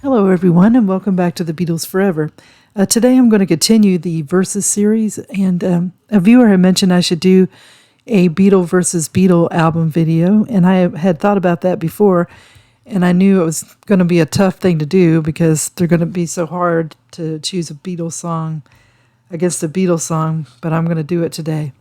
Hello, everyone, and welcome back to the Beatles Forever. Today I'm going to continue the Versus series, and a viewer had mentioned I should do a Beatle versus Beatle album video, and I had thought about that before, and I knew it was going to be a tough thing to do because they're going to be so hard to choose a Beatles song against a Beatles song, but I'm going to do it today.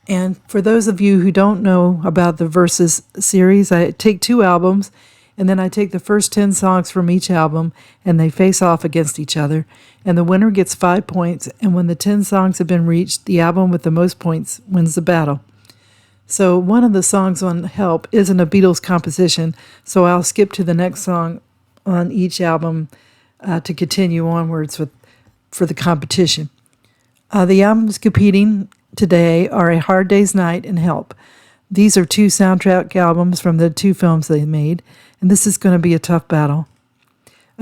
And for those of you who don't know about the Versus series, I take two albums, and then I take the first 10 songs from each album, and they face off against each other. And the winner gets 5 points, and when the 10 songs have been reached, the album with the most points wins the battle. So one of the songs on Help isn't a Beatles composition, so I'll skip to the next song on each album to continue onwards for the competition. The albums competing today are A Hard Day's Night and Help. These are two soundtrack albums from the two films they made, and this is going to be a tough battle.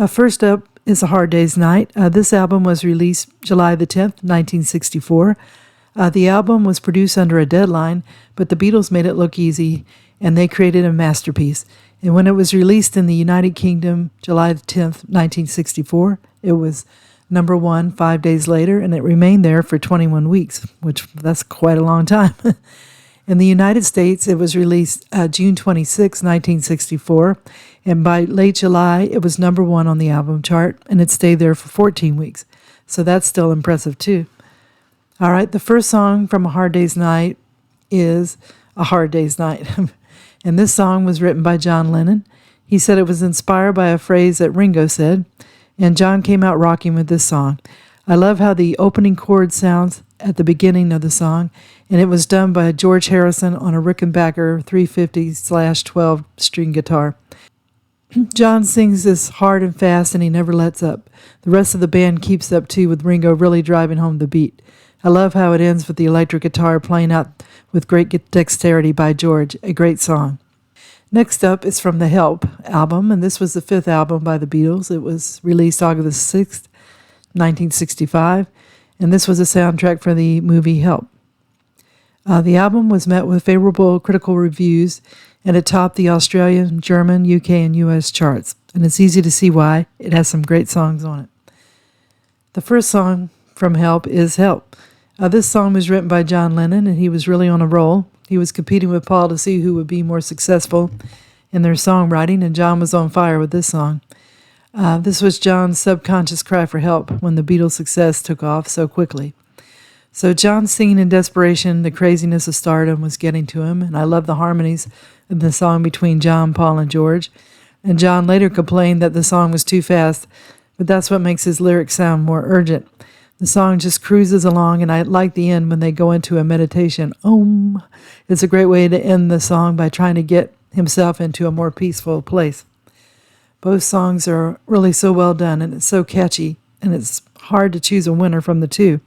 First up is A Hard Day's Night. This album was released July the 10th, 1964. The album was produced under a deadline, but the Beatles made it look easy, and they created a masterpiece. And when it was released in the United Kingdom, July the 10th, 1964, it was number one 5 days later, and it remained there for 21 weeks, which that's quite a long time. In the United States, it was released June 26, 1964, and by late July, it was number one on the album chart, and it stayed there for 14 weeks. So that's still impressive, too. All right, the first song from A Hard Day's Night is A Hard Day's Night, and this song was written by John Lennon. He said it was inspired by a phrase that Ringo said, and John came out rocking with this song. I love how the opening chord sounds at the beginning of the song, and it was done by George Harrison on a Rickenbacker 350/12 string guitar. John sings this hard and fast, and he never lets up. The rest of the band keeps up too, with Ringo really driving home the beat. I love how it ends with the electric guitar playing out with great dexterity by George, a great song. Next up is from the Help album, and this was the fifth album by the Beatles. It was released August 6th, 1965, and this was a soundtrack for the movie Help. The album was met with favorable critical reviews, and it topped the Australian, German, UK, and US charts, and it's easy to see why. It has some great songs on it. The first song from Help is Help. This song was written by John Lennon, and he was really on a roll. He was competing with Paul to see who would be more successful in their songwriting, and John was on fire with this song. This was John's subconscious cry for help when the Beatles' success took off so quickly. So John's singing in desperation, the craziness of stardom was getting to him, and I love the harmonies in the song between John, Paul, and George. And John later complained that the song was too fast, but that's what makes his lyrics sound more urgent. The song just cruises along, and I like the end when they go into a meditation. Om. It's a great way to end the song by trying to get himself into a more peaceful place. Both songs are really so well done, and it's so catchy, and it's hard to choose a winner from the two.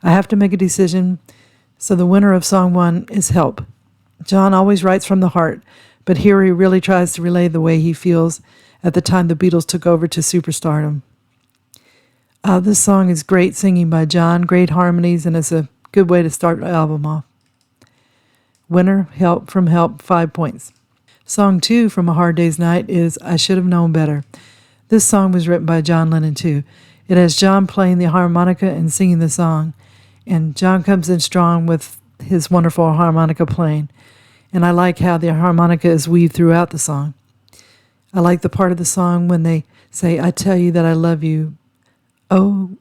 I have to make a decision, so the winner of song one is Help. John always writes from the heart, but here he really tries to relay the way he feels at the time the Beatles took over to superstardom. This song is great singing by John, great harmonies, and it's a good way to start the album off. Winner, Help from Help, 5 points. Song 2 from A Hard Day's Night is I Should Have Known Better. This song was written by John Lennon too. It has John playing the harmonica and singing the song, and John comes in strong with his wonderful harmonica playing, and I like how the harmonica is weaved throughout the song. I like the part of the song when they say, I tell you that I love you, oh,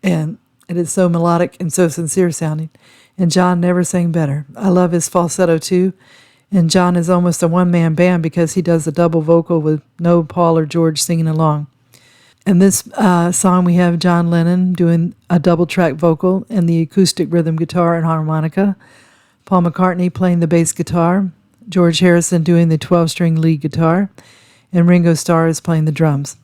and it is so melodic and so sincere sounding, and John never sang better. I love his falsetto too, and John is almost a one-man band because he does the double vocal with no Paul or George singing along. In this song, we have John Lennon doing a double-track vocal and the acoustic rhythm guitar and harmonica, Paul McCartney playing the bass guitar, George Harrison doing the 12-string lead guitar, and Ringo Starr is playing the drums.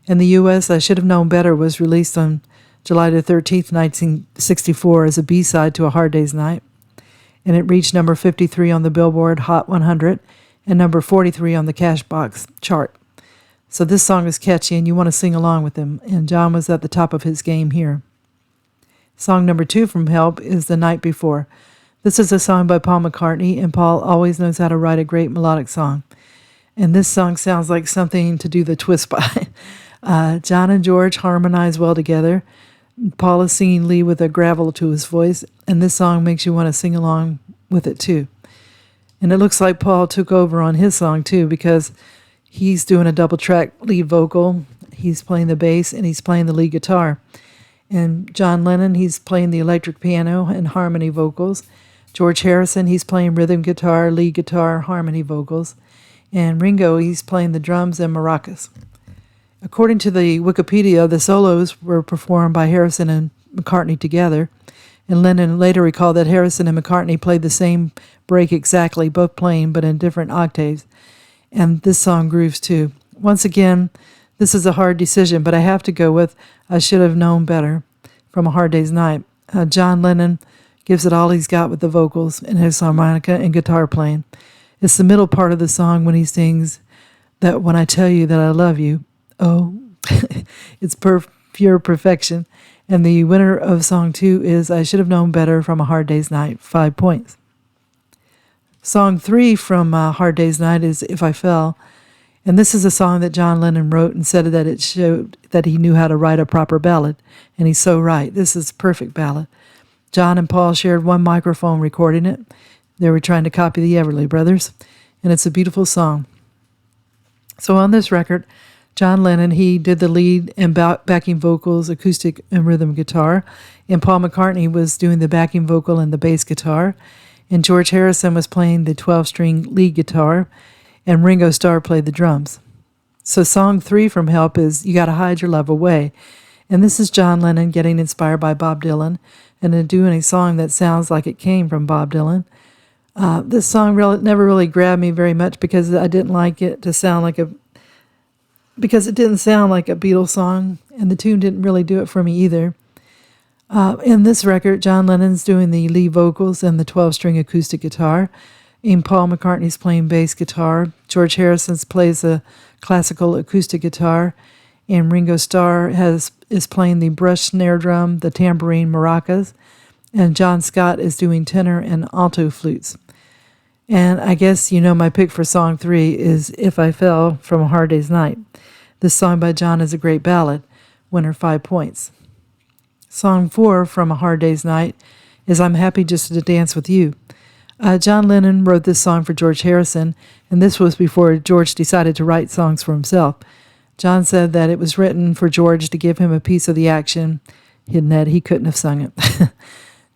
In the U.S., I Should Have Known Better was released on July the 13th, 1964 as a B-side to A Hard Day's Night, and it reached number 53 on the Billboard Hot 100 and number 43 on the Cashbox chart. So this song is catchy, and you want to sing along with him, and John was at the top of his game here. Song number 2 from Help is The Night Before. This is a song by Paul McCartney, and Paul always knows how to write a great melodic song. And this song sounds like something to do the twist by. John and George harmonize well together. Paul is singing lead with a gravel to his voice, and this song makes you want to sing along with it too. And it looks like Paul took over on his song too, because he's doing a double track lead vocal. He's playing the bass and he's playing the lead guitar. And John Lennon, he's playing the electric piano and harmony vocals. George Harrison, he's playing rhythm guitar, lead guitar, harmony vocals. And Ringo, he's playing the drums and maracas. According to the Wikipedia, the solos were performed by Harrison and McCartney together. And Lennon later recalled that Harrison and McCartney played the same break exactly, both playing but in different octaves. And this song grooves too. Once again, this is a hard decision, but I have to go with I Should Have Known Better from A Hard Day's Night. John Lennon gives it all he's got with the vocals and his harmonica and guitar playing. It's the middle part of the song when he sings that when I tell you that I love you, oh, it's pure perfection. And the winner of song 2 is I Should Have Known Better from A Hard Day's Night, 5 points. Song 3 from Hard Day's Night is If I Fell. And this is a song that John Lennon wrote and said that it showed that he knew how to write a proper ballad. And he's so right. This is a perfect ballad. John and Paul shared one microphone recording it. They were trying to copy the Everly Brothers. And it's a beautiful song. So on this record, John Lennon, he did the lead and backing vocals, acoustic and rhythm guitar. And Paul McCartney was doing the backing vocal and the bass guitar. And George Harrison was playing the 12-string lead guitar. And Ringo Starr played the drums. So song 3 from Help is You Gotta Hide Your Love Away. And this is John Lennon getting inspired by Bob Dylan and then doing a song that sounds like it came from Bob Dylan. This song never really grabbed me very much because I didn't like it to sound like because it didn't sound like a Beatles song, and the tune didn't really do it for me either. In this record, John Lennon's doing the lead vocals and the 12-string acoustic guitar. And Paul McCartney's playing bass guitar. George Harrison plays the classical acoustic guitar. And Ringo Starr is playing the brush snare drum, the tambourine, maracas. And John Scott is doing tenor and alto flutes. And I guess you know my pick for song 3 is If I Fell from A Hard Day's Night. This song by John is a great ballad. Winner 5 points. Song 4 from A Hard Day's Night is I'm Happy Just to Dance With You. John Lennon wrote this song for George Harrison, and this was before George decided to write songs for himself. John said that it was written for George to give him a piece of the action, and that he couldn't have sung it.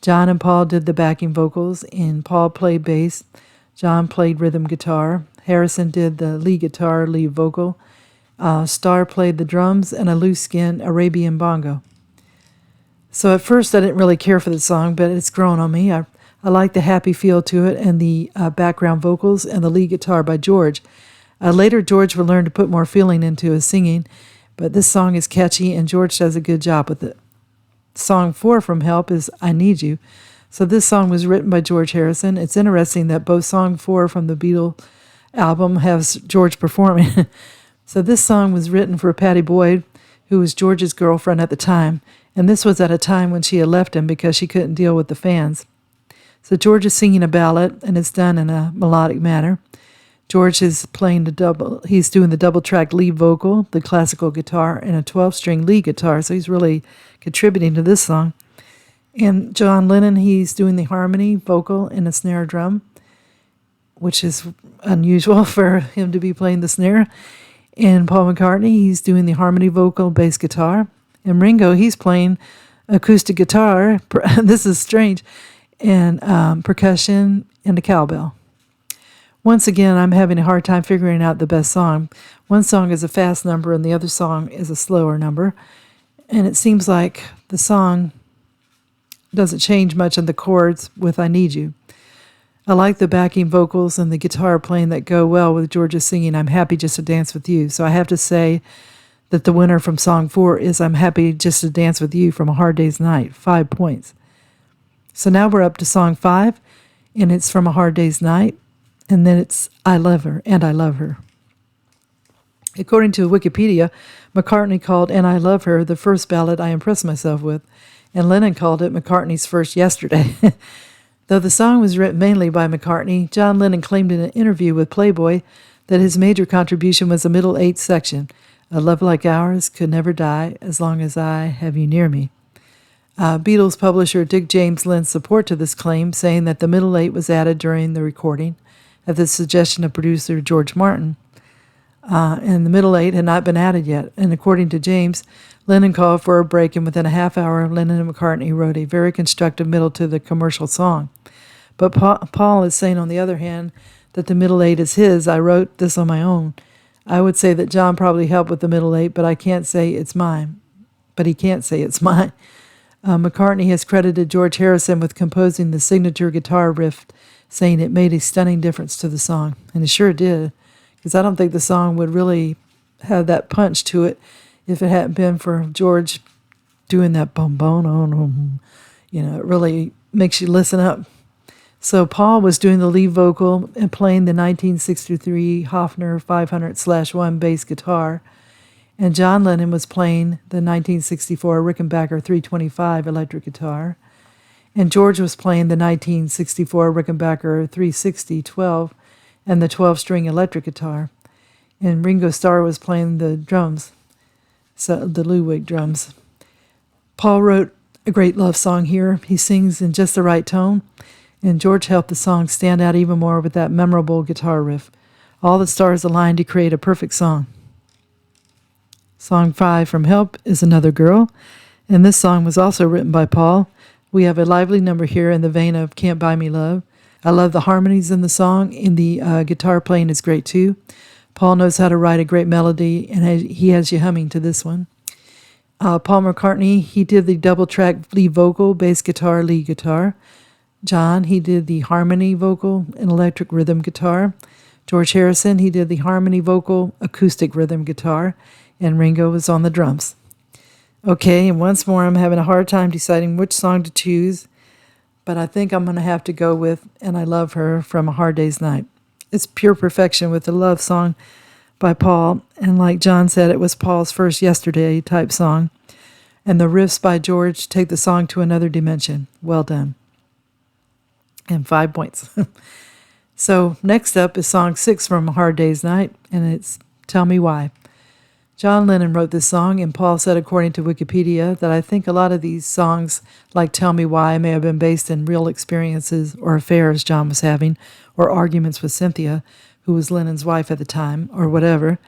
John and Paul did the backing vocals, and Paul played bass. John played rhythm guitar. Harrison did the lead guitar, lead vocal. Starr played the drums and a loose-skin Arabian bongo. So at first I didn't really care for the song, but it's grown on me. I like the happy feel to it and the background vocals and the lead guitar by George. Later, George would learn to put more feeling into his singing, but this song is catchy and George does a good job with it. Song 4 from Help is I Need You. So this song was written by George Harrison. It's interesting that both song 4 from the Beatles album has George performing. So this song was written for Pattie Boyd, who was George's girlfriend at the time, and this was at a time when she had left him because she couldn't deal with the fans. So George is singing a ballad, and it's done in a melodic manner. George is he's doing the double track lead vocal, the classical guitar, and a 12-string lead guitar, so he's really contributing to this song. And John Lennon, he's doing the harmony vocal and a snare drum, which is unusual for him to be playing the snare. And Paul McCartney, he's doing the harmony vocal, bass guitar. And Ringo, he's playing acoustic guitar, this is strange, and percussion and a cowbell. Once again, I'm having a hard time figuring out the best song. One song is a fast number and the other song is a slower number. And it seems like the song doesn't change much in the chords with I Need You. I like the backing vocals and the guitar playing that go well with George's singing I'm Happy Just to Dance With You. So I have to say that the winner from song 4 is I'm Happy Just to Dance With You from A Hard Day's Night, 5 points. So now we're up to song 5, and it's from A Hard Day's Night, and then it's I Love Her, and I Love Her. According to Wikipedia, McCartney called And I Love Her the first ballad I impressed myself with, and Lennon called it McCartney's first Yesterday. Though the song was written mainly by McCartney, John Lennon claimed in an interview with Playboy that his major contribution was the middle 8th section. A love like ours could never die as long as I have you near me. Beatles publisher Dick James lends support to this claim, saying that the middle 8 was added during the recording at the suggestion of producer George Martin. And the middle 8 had not been added yet. And according to James, Lennon called for a break, and within a half hour, Lennon and McCartney wrote a very constructive middle to the commercial song. But Paul is saying, on the other hand, that the middle 8 is his. I wrote this on my own. I would say that John probably helped with the middle 8, but I can't say it's mine. But he can't say it's mine. McCartney has credited George Harrison with composing the signature guitar riff, saying it made a stunning difference to the song. And it sure did, because I don't think the song would really have that punch to it if it hadn't been for George doing that bum bum bum. It really makes you listen up. So Paul was doing the lead vocal and playing the 1963 Hofner 500/1 bass guitar, and John Lennon was playing the 1964 Rickenbacker 325 electric guitar, and George was playing the 1964 Rickenbacker 360/12 and the 12-string electric guitar, and Ringo Starr was playing the drums, so the Ludwig drums. Paul wrote a great love song here. He sings in just the right tone, and George helped the song stand out even more with that memorable guitar riff. All the stars aligned to create a perfect song. Song 5 from Help is Another Girl, and this song was also written by Paul. We have a lively number here in the vein of Can't Buy Me Love. I love the harmonies in the song, and the guitar playing is great too. Paul knows how to write a great melody, and he has you humming to this one. Paul McCartney, he did the double-track lead vocal, bass guitar, lead guitar. John, he did the harmony vocal and electric rhythm guitar. George Harrison, he did the harmony vocal, acoustic rhythm guitar, and Ringo was on the drums. Okay, and once more, I'm having a hard time deciding which song to choose, but I think I'm going to have to go with And I Love Her from A Hard Day's Night. It's pure perfection with the love song by Paul, and like John said, it was Paul's first Yesterday type song, and the riffs by George take the song to another dimension. Well done. And 5 points. So next up is song 6 from A Hard Day's Night, and it's Tell Me Why. John Lennon wrote this song, and Paul said, according to Wikipedia, that I think a lot of these songs, like Tell Me Why, may have been based in real experiences or affairs John was having, or arguments with Cynthia, who was Lennon's wife at the time, or whatever.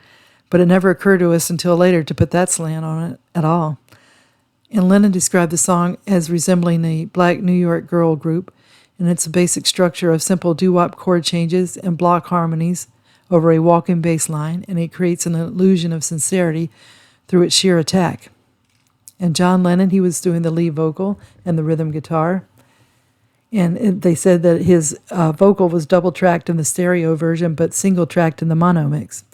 But it never occurred to us until later to put that slant on it at all. And Lennon described the song as resembling a black New York girl group, and it's a basic structure of simple doo-wop chord changes and block harmonies over a walking bass line, and it creates an illusion of sincerity through its sheer attack. And John Lennon, he was doing the lead vocal and the rhythm guitar, and they said that his vocal was double-tracked in the stereo version, but single-tracked in the mono mix.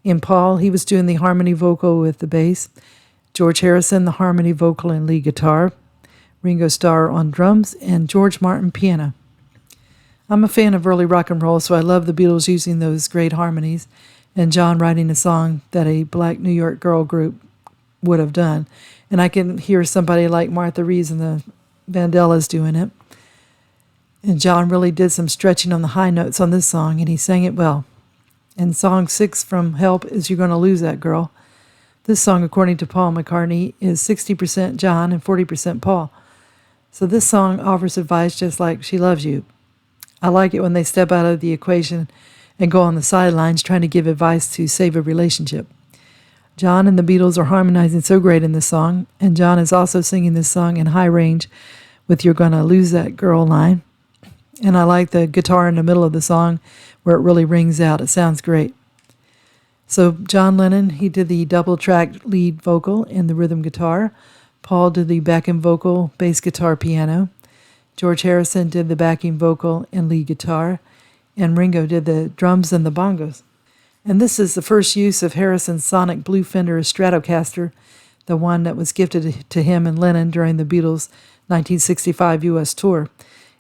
In Paul, he was doing the harmony vocal with the bass, George Harrison, the harmony vocal and lead guitar, Ringo Starr on drums, and George Martin piano. I'm a fan of early rock and roll, so I love the Beatles using those great harmonies, and John writing a song that a black New York girl group would have done. And I can hear somebody like Martha Reeves and the Vandellas doing it. And John really did some stretching on the high notes on this song, and he sang it well. And song 6 from Help is You're Gonna Lose That Girl. This song, according to Paul McCartney, is 60% John and 40% Paul. So this song offers advice just like She Loves You. I like it when they step out of the equation and go on the sidelines trying to give advice to save a relationship. John and the Beatles are harmonizing so great in this song, and John is also singing this song in high range with You're Gonna Lose That Girl line. And I like the guitar in the middle of the song where it really rings out. It sounds great. So John Lennon, he did the double-track lead vocal and the rhythm guitar. Paul did the backing vocal, bass guitar, piano. George Harrison did the backing vocal and lead guitar. And Ringo did the drums and the bongos. And this is the first use of Harrison's sonic Blue Fender Stratocaster, the one that was gifted to him and Lennon during the Beatles' 1965 U.S. tour.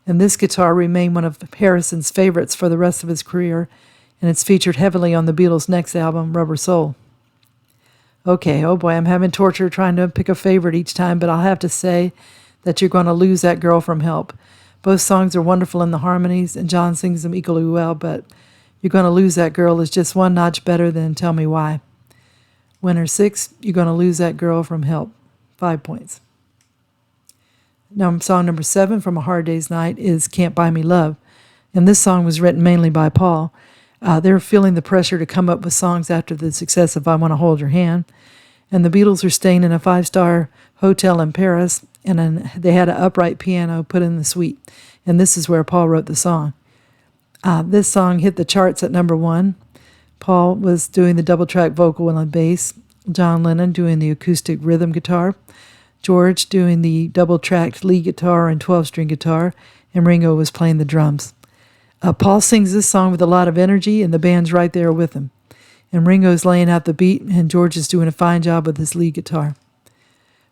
And this guitar remained one of Harrison's favorites for the rest of his career, and it's featured heavily on the Beatles' next album, Rubber Soul. Okay, oh boy, I'm having torture trying to pick a favorite each time, but I'll have to say that You're Gonna Lose That Girl from Help. Both songs are wonderful in the harmonies, and John sings them equally well, but You're Gonna Lose That Girl is just one notch better than Tell Me Why. Winner 6, You're Gonna Lose That Girl from Help, 5 points. Now, song number 7 from A Hard Day's Night is Can't Buy Me Love. And this song was written mainly by Paul. They were feeling the pressure to come up with songs after the success of I Want to Hold Your Hand. And the Beatles were staying in a 5-star hotel in Paris, and then they had an upright piano put in the suite. And this is where Paul wrote the song. This song hit the charts at number 1. Paul was doing the double-track vocal and bass, John Lennon doing the acoustic rhythm guitar, George doing the double-tracked lead guitar and 12-string guitar, and Ringo was playing the drums. Paul sings this song with a lot of energy, and the band's right there with him. And Ringo's laying out the beat, and George is doing a fine job with his lead guitar.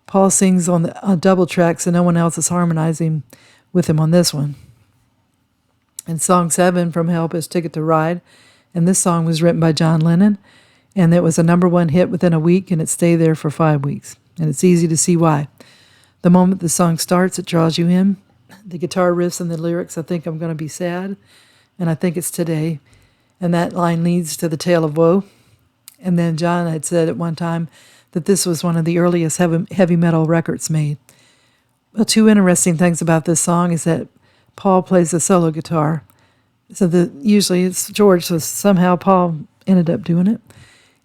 Paul sings on the double track, so no one else is harmonizing with him on this one. And song 7 from Help is Ticket to Ride, and this song was written by John Lennon, and it was a number 1 hit within a week, and it stayed there for 5 weeks. And it's easy to see why. The moment the song starts, it draws you in. The guitar riffs and the lyrics, I think I'm going to be sad, and I think it's today. And that line leads to the tale of woe. And then John had said at one time that this was one of the earliest heavy metal records made. Well, 2 interesting things about this song is that Paul plays the solo guitar. So usually it's George, so somehow Paul ended up doing it.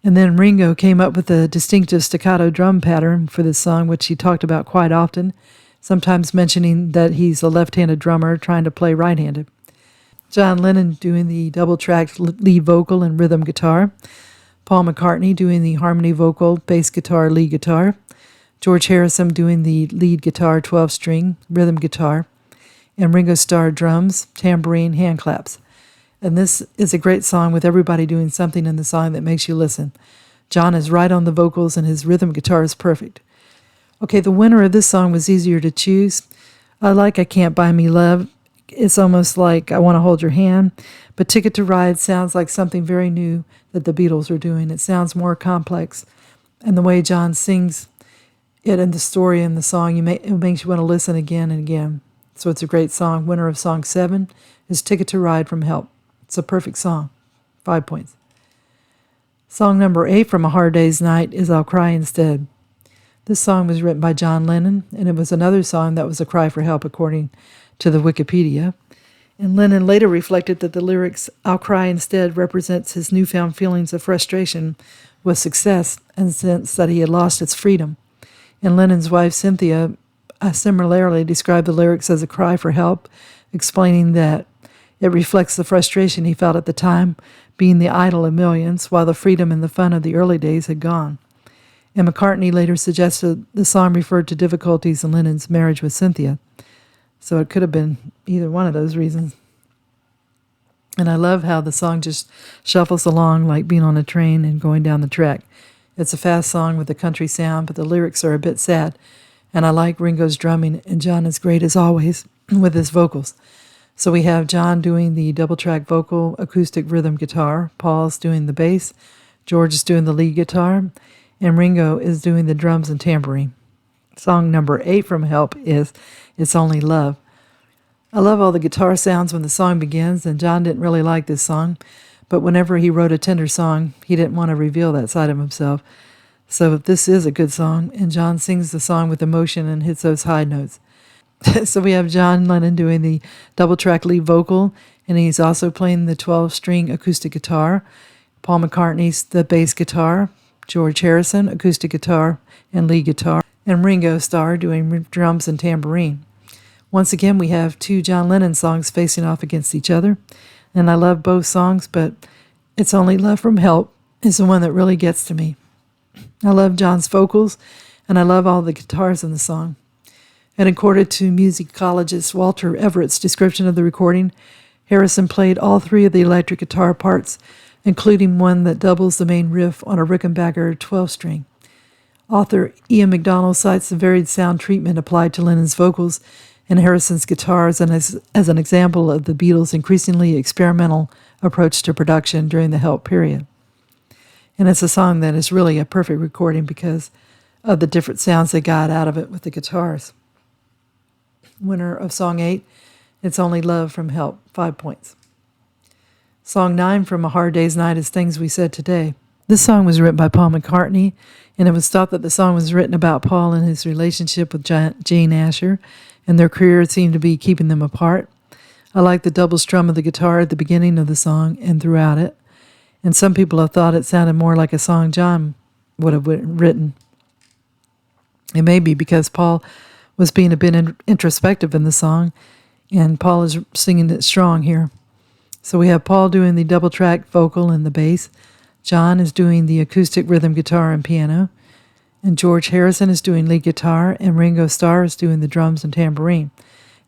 And then Ringo came up with a distinctive staccato drum pattern for this song, which he talked about quite often, sometimes mentioning that he's a left-handed drummer trying to play right-handed. John Lennon doing the double-tracked lead vocal and rhythm guitar, Paul McCartney doing the harmony vocal, bass guitar, lead guitar, George Harrison doing the lead guitar, 12-string, rhythm guitar, and Ringo Starr drums, tambourine, hand claps. And this is a great song with everybody doing something in the song that makes you listen. John is right on the vocals, and his rhythm guitar is perfect. Okay, the winner of this song was easier to choose. I like I Can't Buy Me Love. It's almost like I Want to Hold Your Hand. But Ticket to Ride sounds like something very new that the Beatles are doing. It sounds more complex. And the way John sings it and the story in the song, it makes you want to listen again and again. So it's a great song. Winner of song 7 is Ticket to Ride from Help. It's a perfect song. 5 points. Song number 8 from A Hard Day's Night is I'll Cry Instead. This song was written by John Lennon, and it was another song that was a cry for help according to the Wikipedia. And Lennon later reflected that the lyrics I'll Cry Instead represents his newfound feelings of frustration with success and sense that he had lost its freedom. And Lennon's wife, Cynthia, similarly described the lyrics as a cry for help, explaining that it reflects the frustration he felt at the time, being the idol of millions, while the freedom and the fun of the early days had gone. And McCartney later suggested the song referred to difficulties in Lennon's marriage with Cynthia. So it could have been either one of those reasons. And I love how the song just shuffles along like being on a train and going down the track. It's a fast song with a country sound, but the lyrics are a bit sad. And I like Ringo's drumming, and John is great as always with his vocals. So we have John doing the double-track vocal, acoustic rhythm guitar, Paul's doing the bass, George is doing the lead guitar, and Ringo is doing the drums and tambourine. Song number 8 from Help is It's Only Love. I love all the guitar sounds when the song begins, and John didn't really like this song, but whenever he wrote a tender song, he didn't want to reveal that side of himself. So this is a good song, and John sings the song with emotion and hits those high notes. So we have John Lennon doing the double-track lead vocal, and he's also playing the 12-string acoustic guitar. Paul McCartney's the bass guitar, George Harrison, acoustic guitar and lead guitar, and Ringo Starr doing drums and tambourine. Once again, we have 2 John Lennon songs facing off against each other, and I love both songs, but It's Only Love from Help is the one that really gets to me. I love John's vocals, and I love all the guitars in the song. And according to musicologist Walter Everett's description of the recording, Harrison played all 3 of the electric guitar parts, including one that doubles the main riff on a Rickenbacker 12-string. Author Ian MacDonald cites the varied sound treatment applied to Lennon's vocals and Harrison's guitars and as an example of the Beatles' increasingly experimental approach to production during the Help period. And it's a song that is really a perfect recording because of the different sounds they got out of it with the guitars. Winner of song 8, It's Only Love from Help, 5 points. Song 9 from A Hard Day's Night is Things We Said Today. This song was written by Paul McCartney, and it was thought that the song was written about Paul and his relationship with Jane Asher, and their career seemed to be keeping them apart. I like the double strum of the guitar at the beginning of the song and throughout it, and some people have thought it sounded more like a song John would have written. It may be because Paul was being a bit introspective in the song, and Paul is singing it strong here. So we have Paul doing the double track vocal and the bass. John is doing the acoustic rhythm guitar and piano. And George Harrison is doing lead guitar, and Ringo Starr is doing the drums and tambourine.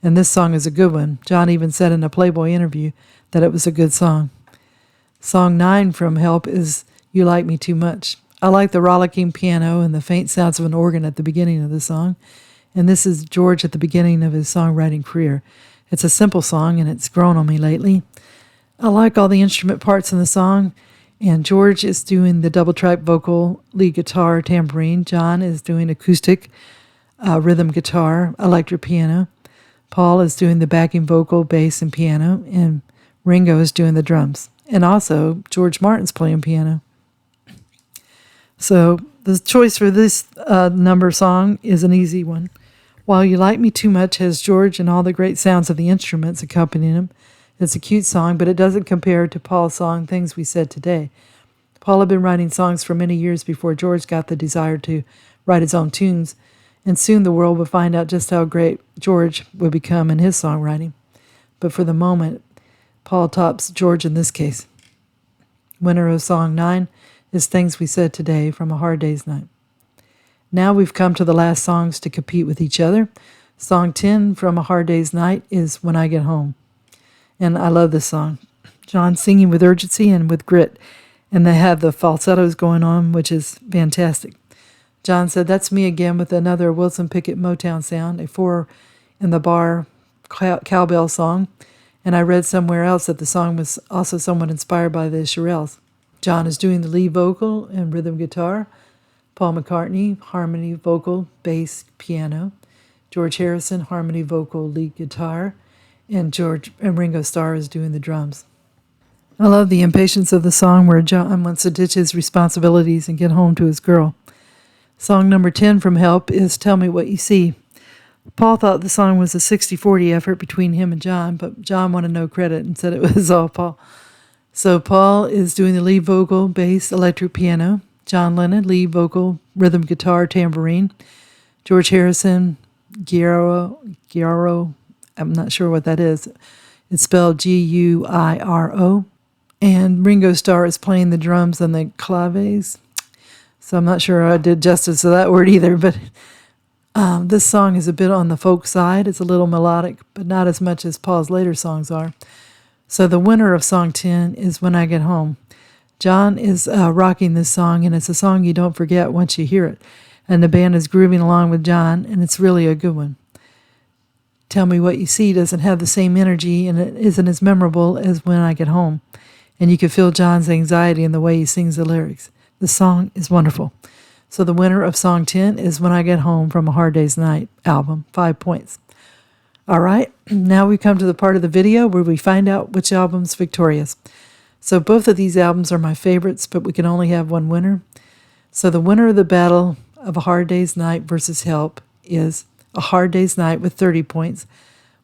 And this song is a good one. John even said in a Playboy interview that it was a good song. Song 9 from Help is You Like Me Too Much. I like the rollicking piano and the faint sounds of an organ at the beginning of the song. And this is George at the beginning of his songwriting career. It's a simple song, and it's grown on me lately. I like all the instrument parts in the song, and George is doing the double track vocal, lead guitar, tambourine. John is doing acoustic rhythm guitar, electric piano. Paul is doing the backing vocal, bass, and piano, and Ringo is doing the drums. And also, George Martin's playing piano. So the choice for this number song is an easy one. While You Like Me Too Much has George and all the great sounds of the instruments accompanying him. It's a cute song, but it doesn't compare to Paul's song, Things We Said Today. Paul had been writing songs for many years before George got the desire to write his own tunes, and soon the world would find out just how great George would become in his songwriting. But for the moment, Paul tops George in this case. Winner of Song 9 is Things We Said Today from A Hard Day's Night. Now we've come to the last songs to compete with each other. Song 10 from A Hard Day's Night is When I Get Home. And I love this song. John's singing with urgency and with grit, and they have the falsettos going on, which is fantastic. John said, "That's me again with another Wilson Pickett Motown sound, a 4-in-the-bar cowbell song." And I read somewhere else that the song was also somewhat inspired by the Shirelles. John is doing the lead vocal and rhythm guitar. Paul McCartney, harmony vocal, bass, piano. George Harrison, harmony vocal, lead guitar. And Ringo Starr is doing the drums. I love the impatience of the song where John wants to ditch his responsibilities and get home to his girl. Song number 10 from Help is Tell Me What You See. Paul thought the song was a 60-40 effort between him and John, but John wanted no credit and said it was all Paul. So Paul is doing the lead vocal, bass, electric piano. John Lennon, lead vocal, rhythm guitar, tambourine. George Harrison, Guiro, I'm not sure what that is. It's spelled Guiro. And Ringo Starr is playing the drums and the claves. So I'm not sure I did justice to that word either. But this song is a bit on the folk side. It's a little melodic, but not as much as Paul's later songs are. So the winner of Song 10 is When I Get Home. John is rocking this song, and it's a song you don't forget once you hear it. And the band is grooving along with John, and it's really a good one. Tell Me What You See doesn't have the same energy, and it isn't as memorable as When I Get Home. And you can feel John's anxiety in the way he sings the lyrics. The song is wonderful. So the winner of Song 10 is When I Get Home from A Hard Day's Night album, 5 points. All right, now we come to the part of the video where we find out which album's victorious. So both of these albums are my favorites, but we can only have one winner. So the winner of the battle of A Hard Day's Night versus Help is A Hard Day's Night with 30 points,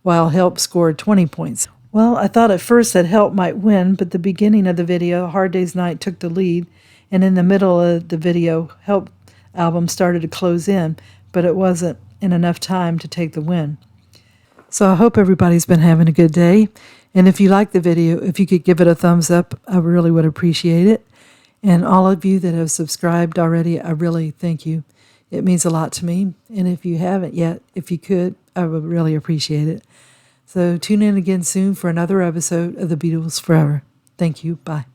while Help scored 20 points. Well, I thought at first that Help might win, but the beginning of the video, A Hard Day's Night took the lead, and in the middle of the video, Help album started to close in, but it wasn't in enough time to take the win. So I hope everybody's been having a good day, and if you like the video, if you could give it a thumbs up, I really would appreciate it. And all of you that have subscribed already, I really thank you. It means a lot to me, and if you haven't yet, if you could, I would really appreciate it. So tune in again soon for another episode of The Beatles Forever. Thank you. Bye.